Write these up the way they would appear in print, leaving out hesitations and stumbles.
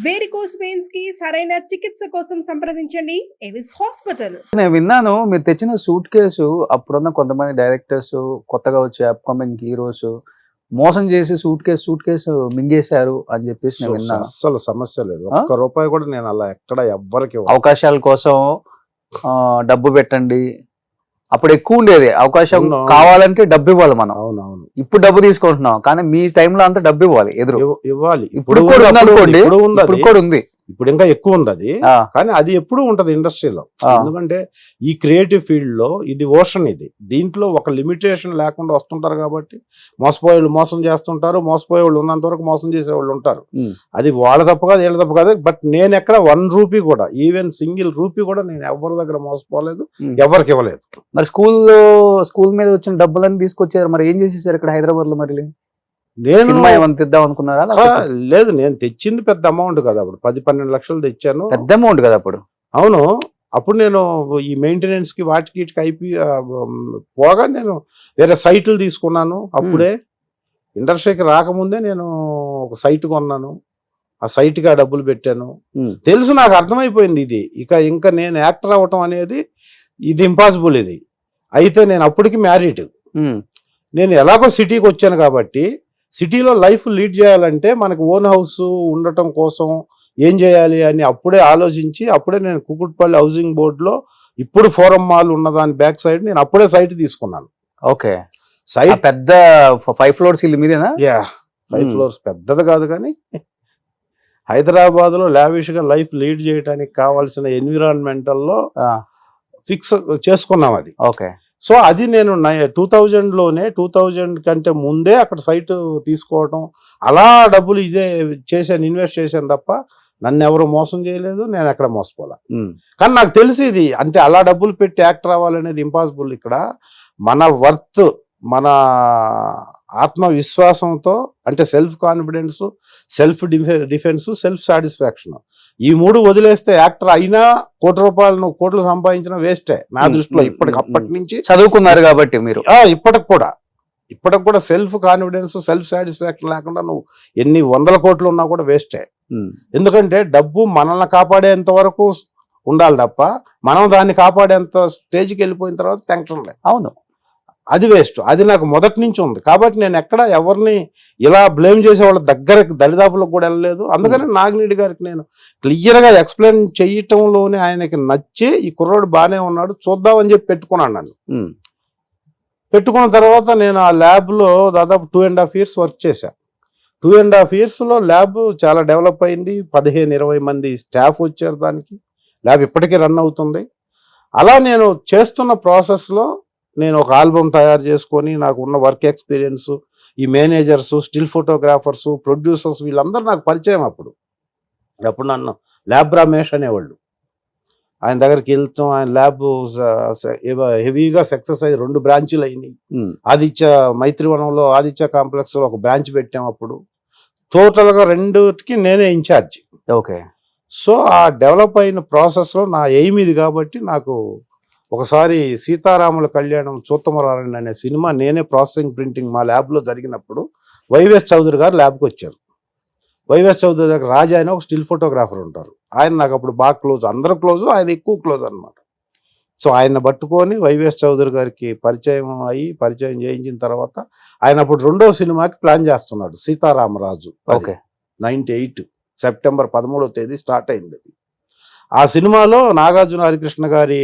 Varicose veins కి సరైన చికిత్స కోసం సంప్రదించండి ఎవిస్ హాస్పిటల్. నేను విన్నాను మీరు తెచ్చిన సూట్ కేసు అప్పుడున్న కొంతమంది డైరెక్టర్స్, కొత్తగా వచ్చే అప్కమింగ్ హీరోస్ మోసం చేసి సూట్ కేసు మింగేశారు అని చెప్పేసి నేను విన్నాను. అస్సలు సమస్య లేదు. ఒక్క రూపాయి కూడా నేను అలా ఎక్కడ ఎవ్వరికి అవకాశాల కోసం డబ్బు పెట్టండి, అప్పుడు ఎక్కువ ఉండేది అవకాశం. కావాలంటే డబ్బు ఇవ్వాలి మనం. అవునవును. ఇప్పుడు డబ్బు తీసుకుంటున్నాం కానీ మీ టైంలో అంతా డబ్బు ఇవ్వాలి, ఎదురు ఇవ్వాలి. ఇప్పుడు కూడా ఉంది, ఇప్పుడు కూడా ఉంది, ఇప్పుడు ఇంకా ఎక్కువ ఉంది అది. కానీ అది ఎప్పుడు ఉంటది ఇండస్ట్రీలో. ఎందుకంటే ఈ క్రియేటివ్ ఫీల్డ్ లో ఇది ఓషన్, ఇది దీంట్లో ఒక లిమిటేషన్ లేకుండా వస్తుంటారు కాబట్టి మోసపోయేవాళ్ళు మోసం చేస్తుంటారు, మోసపోయేవాళ్ళు ఉన్నంత వరకు మోసం చేసేవాళ్ళు ఉంటారు. అది వాళ్ళ తప్పు కాదు, వీళ్ళ తప్పు కాదు. బట్ నేను ఎక్కడ 1 రూపీ కూడా, ఈవెన్ సింగిల్ రూపీ కూడా నేను ఎవరి దగ్గర మోసపోలేదు, ఎవరికి ఇవ్వలేదు. మరి స్కూల్ మీద వచ్చిన డబ్బులన్నీ తీసుకొచ్చారు, మరి ఏం చేసేసారు ఇక్కడ హైదరాబాద్ లో? మరి నేను తెద్దాం అనుకున్నారా? లేదు, నేను తెచ్చింది పెద్ద అమౌంట్ కదా, అప్పుడు 10-12 లక్షలు తెచ్చాను. పెద్ద అమౌంట్ కదా అప్పుడు. అవును. అప్పుడు నేను ఈ మెయింటెనెన్స్ కి వాటికి ఇటుకి పోగా నేను వేరే సైట్లు తీసుకున్నాను. అప్పుడే ఇండస్ట్రీకి రాకముందే నేను ఒక సైట్ కొన్నాను, ఆ సైట్కి ఆ డబ్బులు పెట్టాను. తెలుసు, నాకు అర్థమైపోయింది ఇది ఇంకా నేను యాక్టర్ అవ్వటం అనేది ఇది ఇంపాసిబుల్. ఇది అయితే నేను అప్పటికి మ్యారీడ్. నేను ఎలాగో సిటీకి వచ్చాను కాబట్టి సిటీలో లైఫ్ లీడ్ చేయాలంటే మనకు ఓన్ హౌస్ ఉండటం కోసం ఏం చేయాలి అని అప్పుడే ఆలోచించి అప్పుడే నేను కుకుట్పల్లి హౌసింగ్ బోర్డులో ఇప్పుడు ఫోరం మాల్ ఉన్న దాని బ్యాక్ సైడ్ నేను అప్పుడే సైట్ తీసుకున్నాను. ఓకే. సైట్ పెద్ద 5 ఫ్లోర్స్ ఇల్లు మీదేనా? 5 ఫ్లోర్స్ పెద్దది కాదు, కానీ హైదరాబాద్ లో లావిష్ గా లైఫ్ లీడ్ చేయడానికి కావాల్సిన ఎన్విరాన్మెంటల్లో ఫిక్స్ చేసుకున్నాం అది. ఓకే. సో అది నేను 2000లోనే 2000 కంటే ముందే అక్కడ సైట్ తీసుకోవడం, అలా డబ్బులు ఇదే చేశాను, ఇన్వెస్ట్ చేశాను తప్ప నన్ను ఎవరు మోసం చేయలేదు, నేను ఎక్కడ మోసపోలే. కానీ నాకు తెలిసి ఇది అంటే అలా డబ్బులు పెట్టి యాక్టర్ అవ్వాలనేది ఇంపాసిబుల్. ఇక్కడ మన వర్త్, మన ఆత్మవిశ్వాసంతో, అంటే self confidence, self defence, self satisfaction, ఈ 3 వదిలేస్తే యాక్టర్ అయినా కోట్లు సంపాదించిన వేస్టే నా దృష్టిలో. అప్పటి నుంచి చదువుకున్నారు కాబట్టి మీరు ఇప్పటికి కూడా సెల్ఫ్ కాన్ఫిడెన్స్, సెల్ఫ్ సాటిస్ఫాక్షన్ లేకుండా నువ్వు ఎన్ని 100 కోట్లు ఉన్నా కూడా వేస్టే. ఎందుకంటే డబ్బు మనల్ని కాపాడేంత వరకు ఉండాలి తప్ప మనం దాన్ని కాపాడేంత స్టేజ్కి వెళ్ళిపోయిన తర్వాత టెన్షన్ లేదు. అవును, అది వేస్ట్. అది నాకు మొదటి నుంచి ఉంది కాబట్టి నేను ఎక్కడ ఎవరిని ఇలా బ్లేమ్ చేసే వాళ్ళ దగ్గరకు దరిదాపులకు కూడా వెళ్ళలేదు. అందుకని నాగిరెడ్డి గారికి నేను క్లియర్గా ఎక్స్ప్లెయిన్ చేయటంలోనే ఆయనకి నచ్చి ఈ కుర్రోడు బాగానే ఉన్నాడు చూద్దామని చెప్పి పెట్టుకున్నాను. నన్ను పెట్టుకున్న తర్వాత నేను ఆ ల్యాబ్లో దాదాపు 2.5 years వర్క్ చేశాను. 2.5 yearsలో ల్యాబ్ చాలా డెవలప్ అయింది. 15-20 మంది స్టాఫ్ వచ్చారు. దానికి ల్యాబ్ ఇప్పటికీ రన్ అవుతుంది. అలా నేను చేస్తున్న ప్రాసెస్లో నేను ఒక ఆల్బమ్ తయారు చేసుకొని నాకు ఉన్న వర్క్ ఎక్స్పీరియన్స్, ఈ మేనేజర్స్, స్టిల్ ఫోటోగ్రాఫర్స్, ప్రొడ్యూసర్స్ వీళ్ళందరూ నాకు పరిచయం. అప్పుడు నన్ను ల్యాబ్ రమేష్ అనేవాళ్ళు. ఆయన దగ్గరికి వెళ్తాం. ఆయన ల్యాబ్ హెవీగా సక్సెస్ అయ్యి 2 బ్రాంచీలు అయినాయి. ఆదిత్య మైత్రివనంలో ఆదిత్య కాంప్లెక్స్లో ఒక బ్రాంచ్ పెట్టాం. అప్పుడు టోటల్గా 2కి నేనే ఇన్ఛార్జ్. ఓకే. సో ఆ డెవలప్ అయిన ప్రాసెస్లో నా ఎయిమ్ ఇది కాబట్టి నాకు ఒకసారి సీతారాముల కళ్యాణం చూత్తమరారని అనే సినిమా నేనే ప్రాసెసింగ్ ప్రింటింగ్ మా ల్యాబ్లో జరిగినప్పుడు వైవిఎస్ చౌదరి గారు ల్యాబ్కి వచ్చారు. వైవిఎస్ చౌదరి దగ్గర రాజా అని ఒక స్టిల్ ఫోటోగ్రాఫర్ ఉంటారు. ఆయన నాకు అప్పుడు బాగా క్లోజ్, అందరూ క్లోజు, ఆయన ఎక్కువ క్లోజ్ అనమాట. సో ఆయన పట్టుకొని వైవిఎస్ చౌదరి గారికి పరిచయం చేయించిన తర్వాత ఆయన అప్పుడు 2వ సినిమాకి ప్లాన్ చేస్తున్నాడు, సీతారామరాజు. 98 సెప్టెంబర్ 13వ తేదీ స్టార్ట్ అయింది అది. ఆ సినిమాలో నాగార్జున హరికృష్ణ గారి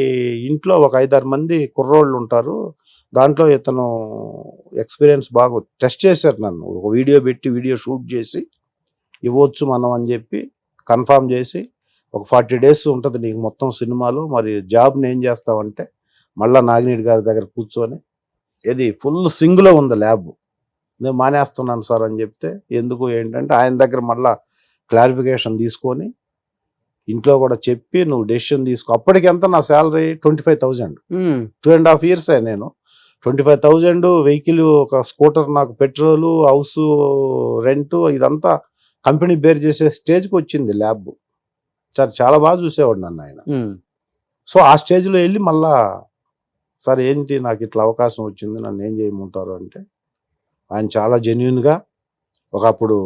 ఇంట్లో ఒక 5-6 మంది కుర్రోళ్ళు ఉంటారు. దాంట్లో ఇతను ఎక్స్పీరియన్స్ బాగా టెస్ట్ చేశారు. నన్ను ఒక వీడియో పెట్టి వీడియో షూట్ చేసి ఇవ్వచ్చు మనం అని చెప్పి కన్ఫామ్ చేసి, ఒక 40 days ఉంటుంది నీకు మొత్తం సినిమాలో, మరి జాబ్ని ఏం చేస్తావంటే మళ్ళీ నాగిరెడ్డి గారి దగ్గర కూర్చొని ఇది ఫుల్ స్వింగ్లో ఉంది ల్యాబ్, నేను మానేస్తున్నాను సార్ అని చెప్తే, ఎందుకు ఏంటంటే ఆయన దగ్గర మళ్ళీ క్లారిఫికేషన్ తీసుకొని ఇంట్లో కూడా చెప్పి నువ్వు డెసిషన్ తీసుకో. అప్పటికి ఎంత నా శాలరీ 25,000. 2.5 years నేను 25,000 వెహికల్, ఒక స్కూటర్, నాకు పెట్రోలు, హౌస్ రెంట్ ఇదంతా కంపెనీ బేర్ చేసే స్టేజ్కి వచ్చింది ల్యాబ్. చాలా బాగా చూసేవాడు నన్ను ఆయన. సో ఆ స్టేజ్లో వెళ్ళి మళ్ళా సార్ ఏంటి నాకు ఇట్లా అవకాశం వచ్చింది, నన్ను ఏం చేయమంటారు అంటే ఆయన చాలా జెన్యున్గా ఒకప్పుడు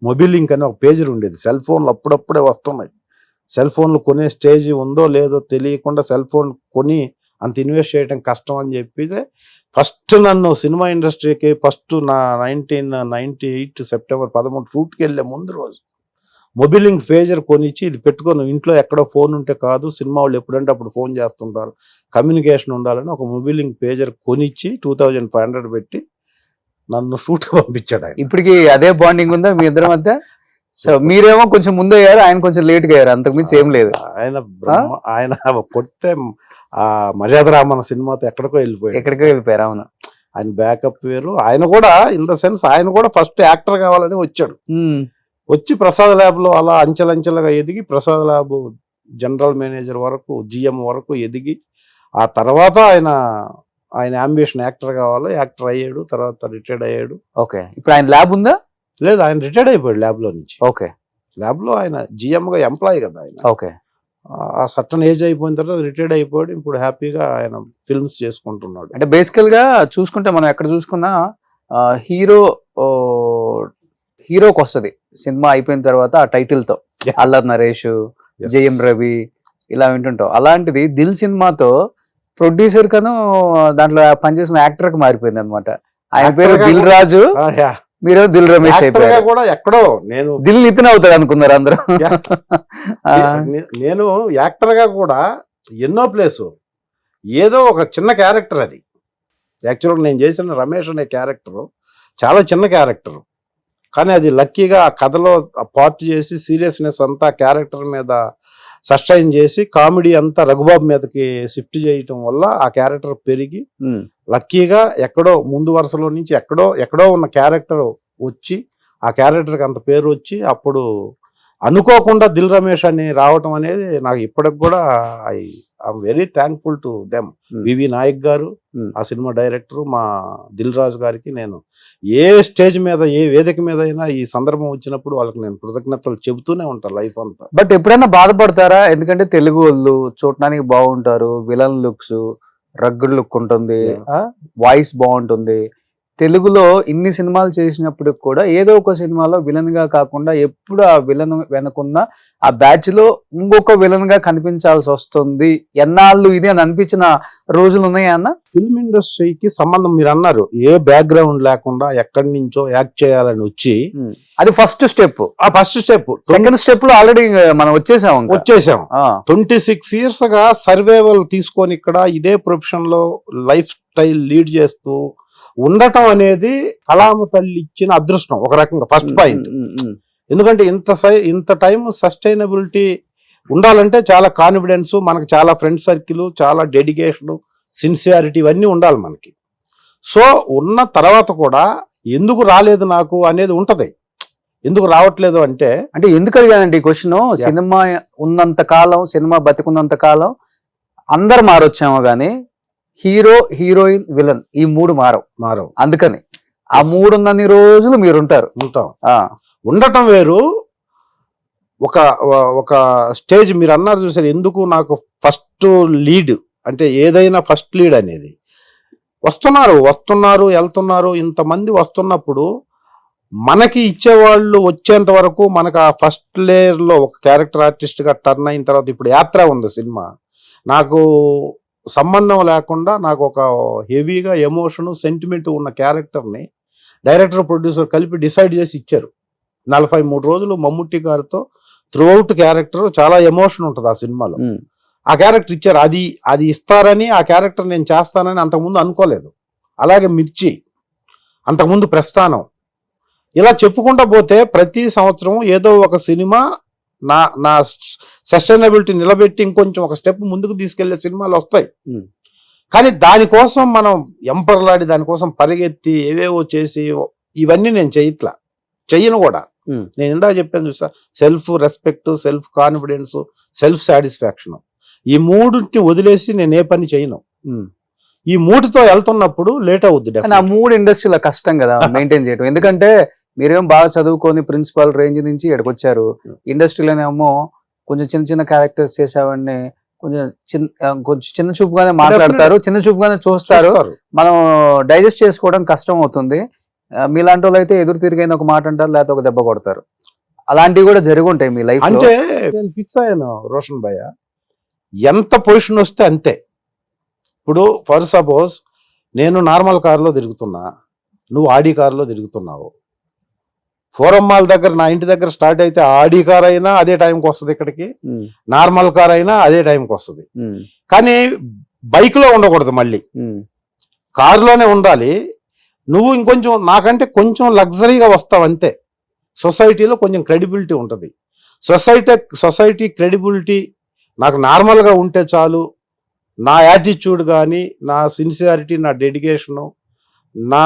మొబైల్ లింక్ అని ఒక పేజీ ఉండేది. సెల్ ఫోన్లు అప్పుడప్పుడే వస్తున్నాయి. సెల్ ఫోన్లు కొనే స్టేజ్ ఉందో లేదో తెలియకుండా సెల్ ఫోన్ కొని అంత ఇన్వెస్ట్ చేయడం కష్టం అని చెప్పి ఫస్ట్ నన్ను సినిమా ఇండస్ట్రీకి ఫస్ట్ నా 1998 సెప్టెంబర్ 13 షూట్కి వెళ్ళే ముందు రోజు మొబైల్ లింక్ పేజర్ కొనిచ్చి ఇది పెట్టుకొని ఇంట్లో ఎక్కడో ఫోన్ ఉంటే కాదు, సినిమా వాళ్ళు ఎప్పుడంటే అప్పుడు ఫోన్ చేస్తుంటారు, కమ్యూనికేషన్ ఉండాలని ఒక మొబైల్ లింక్ పేజర్ కొనిచ్చి 2500 పెట్టి నన్ను షూట్కి పంపించాడు ఆయన. ఇప్పటికి అదే బాండింగ్ ఉందా మీ ఇద్దరి మధ్య? సో మీరేమో కొంచెం ముందు అయ్యారు, ఆయన కొంచెం లేట్ గా అయ్యారు, అంతకు మించి ఏం లేదు. ఆయన కొడితే ఆ మర్యాద రామన్న సినిమాతో ఎక్కడికో వెళ్ళిపోయారు. అవును, ఆయన బ్యాకప్ వేరు. ఆయన కూడా ఇన్ ద సెన్స్ ఆయన కూడా ఫస్ట్ యాక్టర్ కావాలని వచ్చాడు. వచ్చి ప్రసాద్ ల్యాబ్ లో అలా అంచెలంచెలుగా ఎదిగి ప్రసాద్ ల్యాబ్ జనరల్ మేనేజర్ వరకు, జిఎం వరకు ఎదిగి ఆ తర్వాత ఆయన అంబిషన్ యాక్టర్ కావాలి, యాక్టర్ అయ్యాడు, తర్వాత రిటైర్డ్ అయ్యాడు. ఓకే, ఇప్పుడు ఆయన ల్యాబ్ ఉందా? లేదు, ఆయన రిటైర్డ్ అయిపోయాడు ల్యాబ్ లో నుంచి. ఓకే, ల్యాబ్ లో ఆయన జిఎం గా ఎంప్లాయ్ కదా ఆయన. ఓకే, ఆ సర్టన్ ఏజ్ అయిపోయిన తర్వాత రిటైర్డ్ అయిపోయాడు. ఇప్పుడు హ్యాపీగా ఆయన ఫిల్మ్స్ చేసుకుంటున్నాడు. అంటే బేసికల్ గా చూసుకుంటే మనం ఎక్కడ చూసుకున్నా హీరోకి వస్తుంది సినిమా అయిపోయిన తర్వాత ఆ టైటిల్ తో అల్లరి నరేష్, జయం రవి ఇలా వింటుంటాం. అలాంటిది దిల్ సినిమాతో ప్రొడ్యూసర్ కను దాంట్లో పనిచేసిన యాక్టర్ కి మారిపోయింది అనమాట. ఆయన పేరు దిల్ రాజు, మీరు దిల్ రమేష్ అయిపోయారు. కూడా ఎక్కడో నేను దిల్ నితిన్ అవుతాడు అనుకున్నారు అందరూ. నేను యాక్టర్ గా కూడా ఎన్నో ప్లేసు ఏదో ఒక చిన్న క్యారెక్టర్ అది. యాక్చువల్గా నేను చేసిన రమేష్ అనే క్యారెక్టర్ చాలా చిన్న క్యారెక్టర్, కానీ అది లక్కీగా ఆ కథలో పార్ట్ చేసి సీరియస్నెస్ అంతా క్యారెక్టర్ మీద సస్టైన్ చేసి కామెడీ అంతా రఘుబాబు మీదకి షిఫ్ట్ చేయటం వల్ల ఆ క్యారెక్టర్ పెరిగి లక్కీగా ఎక్కడో ముందు వరుసలో నుంచి ఎక్కడో ఉన్న క్యారెక్టర్ వచ్చి ఆ క్యారెక్టర్కి అంత పేరు వచ్చి అప్పుడు అనుకోకుండా దిల్ రమేష్ అని రావటం అనేది నాకు ఇప్పటికి కూడా I'm very thankful to them. V V Nayak గారు ఆ సినిమా డైరెక్టర్, మా దిల్ రాజు గారికి నేను ఏ స్టేజ్ మీద ఏ వేదిక మీద అయినా ఈ సందర్భం వచ్చినప్పుడు వాళ్ళకి నేను కృతజ్ఞతలు చెబుతూనే ఉంటాను లైఫ్ అంతా. బట్ ఎప్పుడైనా బాధపడతారా? ఎందుకంటే తెలుగు వాళ్ళు చూడటానికి బాగుంటారు, విలన్ లుక్స్, రగ్గుడ్ లుక్ ఉంటుంది, వాయిస్ బాగుంటుంది. తెలుగులో ఇన్ని సినిమాలు చేసినప్పుడు కూడా ఏదో ఒక సినిమాలో విలన్ గా కాకుండా ఎప్పుడు ఆ విలన్ వెనకున్న ఆ బ్యాచ్ లో ఇంకొక విలన్ గా కనిపించాల్సి వస్తుంది. ఎన్నాళ్ళు ఇది అని అనిపించిన రోజులు ఉన్నాయా అన్న? ఫిల్మ్ ఇండస్ట్రీకి సంబంధం మీరు అన్నారు, ఏ బ్యాక్గ్రౌండ్ లేకుండా ఎక్కడి నుంచో యాక్ట్ చేయాలని వచ్చి అది ఫస్ట్ స్టెప్. ఆ ఫస్ట్ స్టెప్. సెకండ్ స్టెప్ లో ఆల్రెడీ మనం వచ్చేసాం 26 years గా సర్వైవల్ తీసుకొని ఇక్కడ ఇదే ప్రొఫెషన్ లో లైఫ్ స్టైల్ లీడ్ చేస్తూ ఉండటం అనేది కళామ తల్లి ఇచ్చిన అదృష్టం ఒక రకంగా. First point. ఎందుకంటే ఇంత టైం సస్టైనబిలిటీ ఉండాలంటే చాలా కాన్ఫిడెన్స్, మనకు చాలా ఫ్రెండ్ సర్కిల్, చాలా డెడికేషన్, సిన్సియారిటీ ఇవన్నీ ఉండాలి మనకి. సో ఉన్న తర్వాత కూడా ఎందుకు రాలేదు నాకు అనేది ఉంటది. ఎందుకు రావట్లేదు అంటే ఎందుకు అడిగానండి ఈ క్వశ్చన్. సినిమా ఉన్నంత కాలం, సినిమా బతికున్నంత కాలం అందరు మారొచ్చామో గానీ హీరో, హీరోయిన్, విలన్ ఈ మూడు మారవు. అందుకని ఆ మూడు ఉన్నన్ని రోజులు మీరు ఉంటాం. ఉండటం వేరు. ఒక స్టేజ్ మీరు అన్నారు చూసారు, ఎందుకు నాకు ఫస్ట్ లీడ్ అంటే ఏదైనా ఫస్ట్ లీడ్ అనేది వస్తున్నారు వెళ్తున్నారు, ఇంతమంది వస్తున్నప్పుడు మనకి ఇచ్చేవాళ్ళు వచ్చేంత వరకు మనకు ఆ ఫస్ట్ లేయర్ లో ఒక క్యారెక్టర్ ఆర్టిస్ట్ గా టర్న్ అయిన తర్వాత ఇప్పుడు యాత్ర ఉంది సినిమా, నాకు సంబంధం లేకుండా నాకు ఒక హెవీగా ఎమోషన్, సెంటిమెంట్ ఉన్న క్యారెక్టర్ని డైరెక్టర్, ప్రొడ్యూసర్ కలిపి డిసైడ్ చేసి ఇచ్చారు. 43 రోజులు మమ్ముట్టి గారితో త్రూఅవుట్ క్యారెక్టర్ చాలా ఎమోషన్ ఉంటుంది ఆ సినిమాలో. ఆ క్యారెక్టర్ ఇచ్చారు. అది ఇస్తారని, ఆ క్యారెక్టర్ నేను చేస్తానని అంతకుముందు అనుకోలేదు. అలాగే మిర్చి, అంతకుముందు ప్రస్థానం, ఇలా చెప్పుకుంటా పోతే ప్రతి సంవత్సరం ఏదో ఒక సినిమా నా సస్టైనబిలిటీ నిలబెట్టి ఇంకొంచెం ఒక స్టెప్ ముందుకు తీసుకెళ్లే సినిమాలు వస్తాయి. కానీ దానికోసం మనం ఎంపర్లాడి దానికోసం పరిగెత్తి ఏవేవో చేసి ఇవన్నీ నేను చెయ్యను కూడా. నేను ఇందాక చెప్పాను చూసా, self respect, self confidence, self satisfaction, ఈ మూడుని వదిలేసి నేను ఏ పని చేయను. ఈ మూడుతో వెళ్తున్నప్పుడు లేట్ అవుద్ది. ఆ మూడు ఇండస్ట్రీలో కష్టం కదా మెయింటైన్ చేయడం. ఎందుకంటే మీరేమో బాగా చదువుకొని ప్రిన్సిపల్ రేంజ్ నుంచి ఇక్కడికి వచ్చారు. ఇండస్ట్రీలోనేమో కొంచెం చిన్న క్యారెక్టర్స్ చేసేవాడిని కొంచెం చిన్న చూపుగానే మాట్లాడతారు, చిన్న చూపుగానే చూస్తారు. మనం డైజెస్ట్ చేసుకోవడం కష్టం అవుతుంది. మీలాంటి వాళ్ళు అయితే ఎదురు తిరిగైన ఒక మాట అంటారు, లేకపోతే ఒక దెబ్బ కొడతారు. అలాంటివి కూడా జరిగి ఉంటాయి మీ లైఫ్ లో. అంటే నేను ఫిక్స్ అయ్యాను రోషన్ భయ్య, ఎంత పొజిషన్ వస్తే అంతే. ఇప్పుడు ఫర్ సపోజ్ నేను నార్మల్ కారులో తిరుగుతున్నా, నువ్వు ఆడి కారులో తిరుగుతున్నావు. ఫోరం మాల్ దగ్గర నా ఇంటి దగ్గర స్టార్ట్ అయితే ఆడి కార్ అయినా అదే టైంకి వస్తుంది ఇక్కడికి, ఉమ్, నార్మల్ కార్ అయినా అదే టైంకి వస్తుంది. ఉమ్, కానీ బైక్ లో ఉండకూడదు, మళ్ళీ ఉమ్, కారులోనే ఉండాలి. నువ్వు ఇంకొంచెం నాకంటే కొంచెం లగ్జరీగా వస్తావు అంతే. సొసైటీలో కొంచెం క్రెడిబిలిటీ ఉంటుంది. సొసైటీ క్రెడిబిలిటీ నాకు నార్మల్గా ఉంటే చాలు. నా యాటిట్యూడ్ కానీ, నా సిన్సియారిటీ, నా డెడికేషను, నా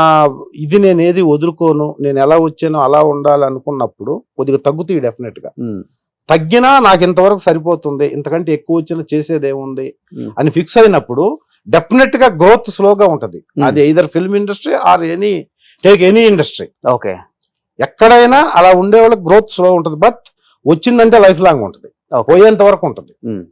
ఇది నేను ఏది వదులుకోను, నేను ఎలా వచ్చానో అలా ఉండాలనుకున్నప్పుడు కొద్దిగా తగ్గుతాయి డెఫినెట్గా. ఉమ్, తగ్గినా నాకు ఇంతవరకు సరిపోతుంది, ఇంతకంటే ఎక్కువ వచ్చినా చేసేదేముంది ఉమ్. అని ఫిక్స్ అయినప్పుడు డెఫినెట్ గా గ్రోత్ స్లోగా ఉంటది. అది either film industry or any industry. Okay. ఎక్కడైనా అలా ఉండే వాళ్ళకి గ్రోత్ స్లో ఉంటుంది. బట్ వచ్చిందంటే లైఫ్ లాంగ్ ఉంటుంది, Okay. పోయేంత వరకు ఉంటుంది. ఉమ్.